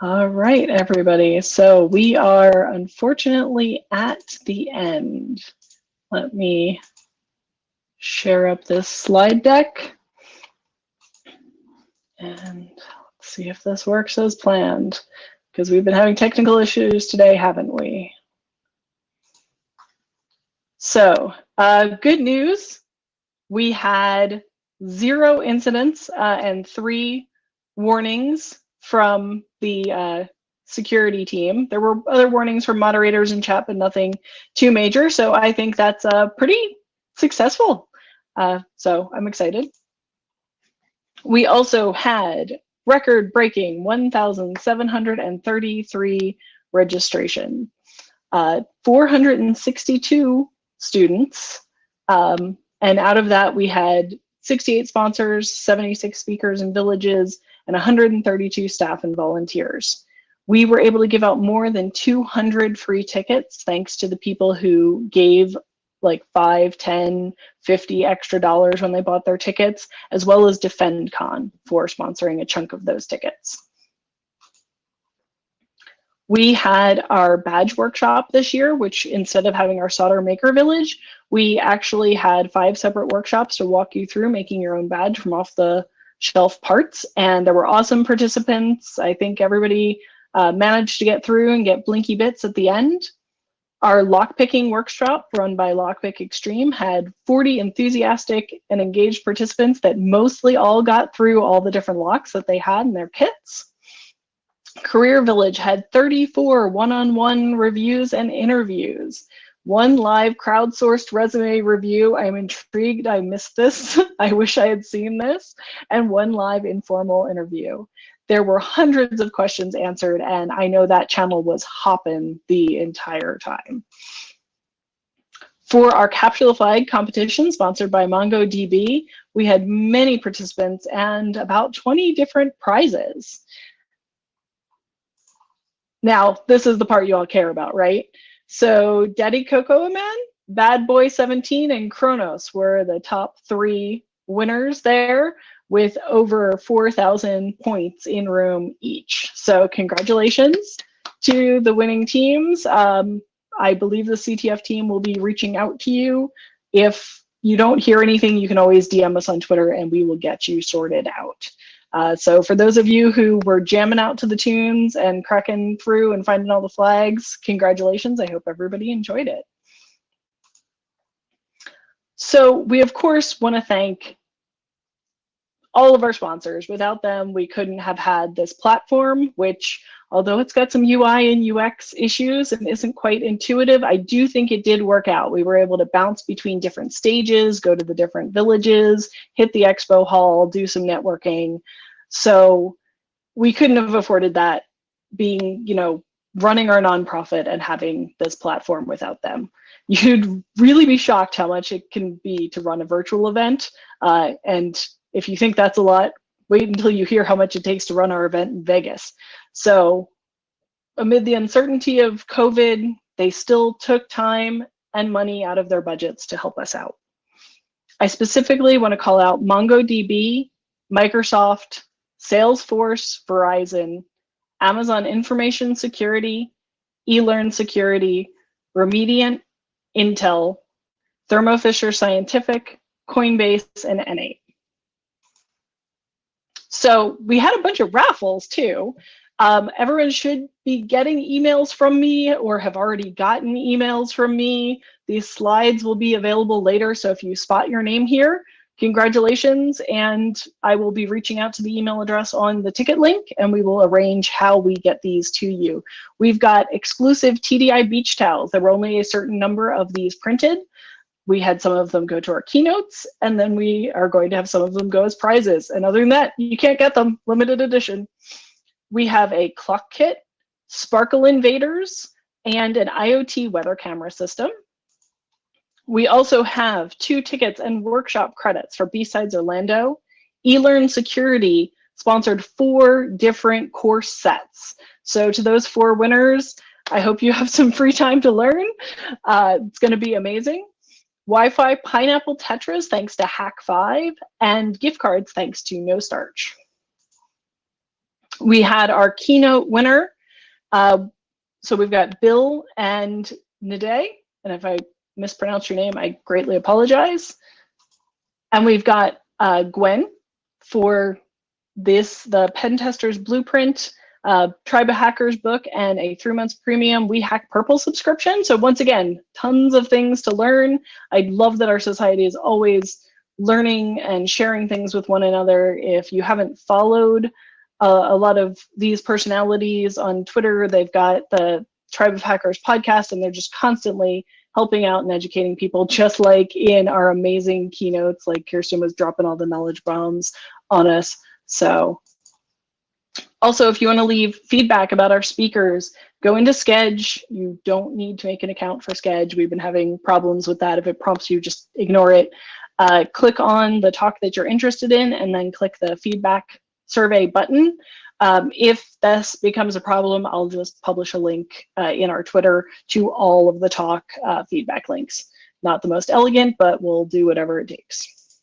All right, everybody. So we are unfortunately at the end. Let me share up this slide deck and let's see if this works as planned, because we've been having technical issues today, haven't we? So good news, we had 0 incidents and 3 warnings from the security team. There were other warnings from moderators and chat, but nothing too major. So I think that's pretty successful. So I'm excited. We also had record-breaking 1,733 registration, 462 students, and out of that we had 68 sponsors, 76 speakers and villages, and 132 staff and volunteers. We were able to give out more than 200 free tickets thanks to the people who gave like 5, 10, 50 extra dollars when they bought their tickets, as well as DefendCon for sponsoring a chunk of those tickets. We had our badge workshop this year, which instead of having our solder maker village, we actually had 5 separate workshops to walk you through making your own badge from off the shelf parts. And there were awesome participants. I think everybody managed to get through and get blinky bits at the end. Our lockpicking workshop run by Lockpick Extreme had 40 enthusiastic and engaged participants that mostly all got through all the different locks that they had in their kits. Career Village had 34 one-on-one reviews and interviews, 1 live crowdsourced resume review. I'm intrigued, I missed this. I wish I had seen this, and 1 live informal interview. There were hundreds of questions answered, and I know that channel was hopping the entire time. For our Capture the Flag competition sponsored by MongoDB, we had many participants and about 20 different prizes. Now, this is the part you all care about, right? So Daddy Cocoa Man, Bad Boy 17, and Kronos were the top 3 winners there, with over 4,000 points in room each. So congratulations to the winning teams. I believe the CTF team will be reaching out to you. If you don't hear anything, you can always DM us on Twitter and we will get you sorted out. So for those of you who were jamming out to the tunes and cracking through and finding all the flags, congratulations. I hope everybody enjoyed it. So we of course want to thank all of our sponsors. Without them, we couldn't have had this platform, which, although it's got some UI and UX issues and isn't quite intuitive, I do think it did work out. We were able to bounce between different stages, go to the different villages, hit the expo hall, do some networking. So we couldn't have afforded that, being, you know, running our nonprofit and having this platform without them. You'd really be shocked how much it can be to run a virtual event. And if you think that's a lot, wait until you hear how much it takes to run our event in Vegas. So amid the uncertainty of COVID, they still took time and money out of their budgets to help us out. I specifically want to call out MongoDB, Microsoft, Salesforce, Verizon, Amazon Information Security, eLearn Security, Remediant, Intel, Thermo Fisher Scientific, Coinbase, and N8. So we had a bunch of raffles too. Everyone should be getting emails from me or have already gotten emails from me. These slides will be available later, so if you spot your name here, congratulations, and I will be reaching out to the email address on the ticket link and we will arrange how we get these to you. We've got exclusive TDI beach towels. There were only a certain number of these printed. We had some of them go to our keynotes, and then we are going to have some of them go as prizes. And other than that, you can't get them, limited edition. We have a clock kit, Sparkle Invaders, and an IoT weather camera system. We also have 2 tickets and workshop credits for B-Sides Orlando. eLearn Security sponsored 4 different course sets. So to those 4 winners, I hope you have some free time to learn. It's going to be amazing. Wi-Fi Pineapple Tetras thanks to Hack5, and gift cards thanks to No Starch. We had our keynote winner. So we've got Bill and Nade, and if I mispronounce your name, I greatly apologize. And we've got Gwen for the Pen Tester's Blueprint, Tribe of Hackers book, and a 3 months premium We Hack Purple subscription. So once again, tons of things to learn. I love that our society is always learning and sharing things with one another. If you haven't followed a lot of these personalities on Twitter, they've got the Tribe of Hackers podcast, and they're just constantly helping out and educating people, just like in our amazing keynotes, like Kirsten was dropping all the knowledge bombs on us. So also, if you want to leave feedback about our speakers, go into Sketch. You don't need to make an account for Sketch. We've been having problems with that. If it prompts you, just ignore it. Click on the talk that you're interested in, and then click the feedback survey button. If this becomes a problem, I'll just publish a link in our Twitter to all of the talk feedback links. Not the most elegant, but we'll do whatever it takes.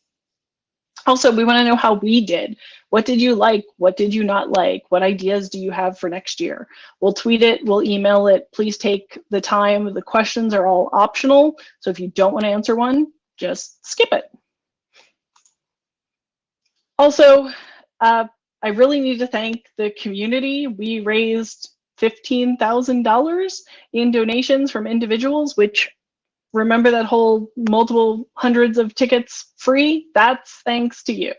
Also, we want to know how we did. What did you like? What did you not like? What ideas do you have for next year? We'll tweet it, we'll email it. Please take the time. The questions are all optional. So if you don't want to answer one, just skip it. Also, I really need to thank the community. We raised $15,000 in donations from individuals, which, remember that whole multiple hundreds of tickets free? That's thanks to you.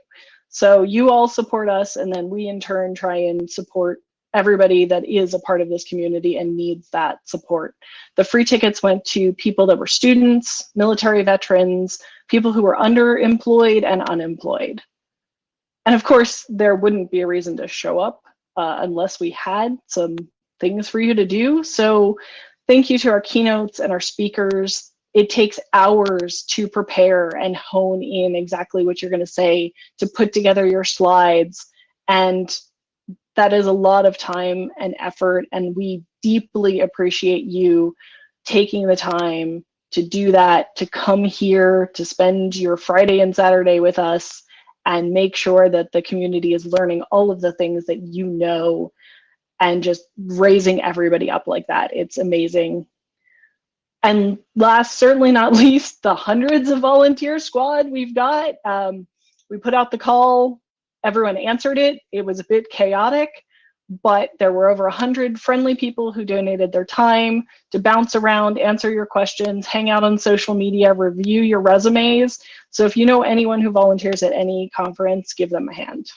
So you all support us, and then we in turn try and support everybody that is a part of this community and needs that support. The free tickets went to people that were students, military veterans, people who were underemployed and unemployed. And of course, there wouldn't be a reason to show up unless we had some things for you to do. So thank you to our keynotes and our speakers. It takes hours to prepare and hone in exactly what you're going to say, to put together your slides. And that is a lot of time and effort. And we deeply appreciate you taking the time to do that, to come here, to spend your Friday and Saturday with us, and make sure that the community is learning all of the things that you know, and just raising everybody up like that. It's amazing. And last, certainly not least, the hundreds of volunteer squad we've got. We put out the call, everyone answered it. It was a bit chaotic, but there were over 100 friendly people who donated their time to bounce around, answer your questions, hang out on social media, review your resumes. So if you know anyone who volunteers at any conference, give them a hand.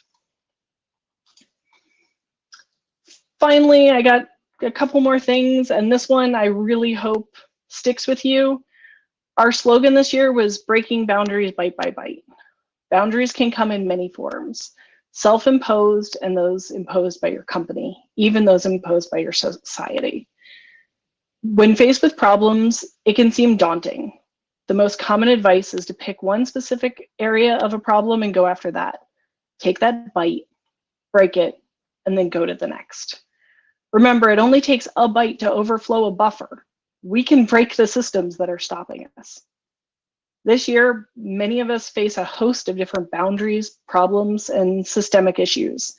Finally, I got a couple more things, and this one I really hope sticks with you. Our slogan this year was breaking boundaries bite by bite. Boundaries can come in many forms: self-imposed and those imposed by your company, even those imposed by your society. When faced with problems, it can seem daunting. The most common advice is to pick one specific area of a problem and go after that. Take that bite, break it, and then go to the next. Remember, it only takes a bite to overflow a buffer. We can break the systems that are stopping us. This year, many of us face a host of different boundaries, problems, and systemic issues.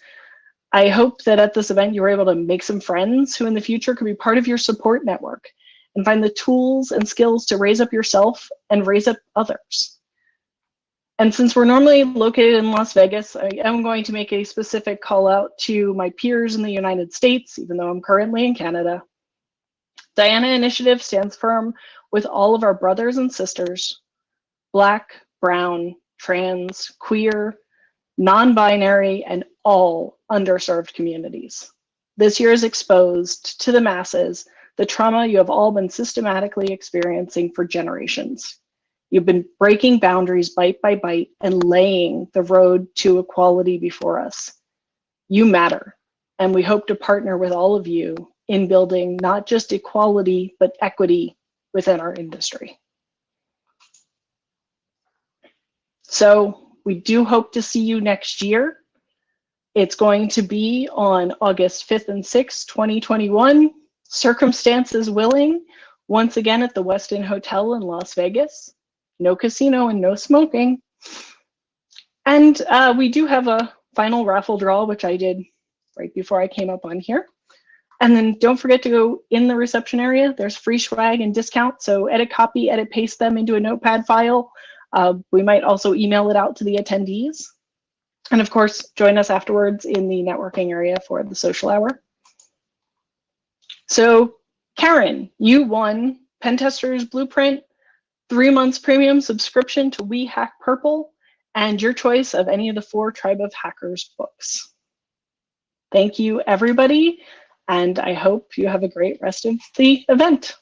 I hope that at this event, you were able to make some friends who in the future could be part of your support network and find the tools and skills to raise up yourself and raise up others. And since we're normally located in Las Vegas, I am going to make a specific call out to my peers in the United States, even though I'm currently in Canada. Diana Initiative stands firm with all of our brothers and sisters, Black, brown, trans, queer, non-binary, and all underserved communities. This year has exposed to the masses the trauma you have all been systematically experiencing for generations. You've been breaking boundaries bite by bite and laying the road to equality before us. You matter, and we hope to partner with all of you in building not just equality, but equity within our industry. So we do hope to see you next year. It's going to be on August 5th and 6th, 2021, circumstances willing, once again at the Westin Hotel in Las Vegas. No casino and no smoking. And we do have a final raffle draw, which I did right before I came up on here. And then don't forget to go in the reception area. There's free swag and discount. So edit copy, edit paste them into a notepad file. We might also email it out to the attendees. And of course, join us afterwards in the networking area for the social hour. So Karen, you won Pentester's Blueprint, 3 months premium subscription to We Hack Purple, and your choice of any of the 4 Tribe of Hackers books. Thank you, everybody, and I hope you have a great rest of the event.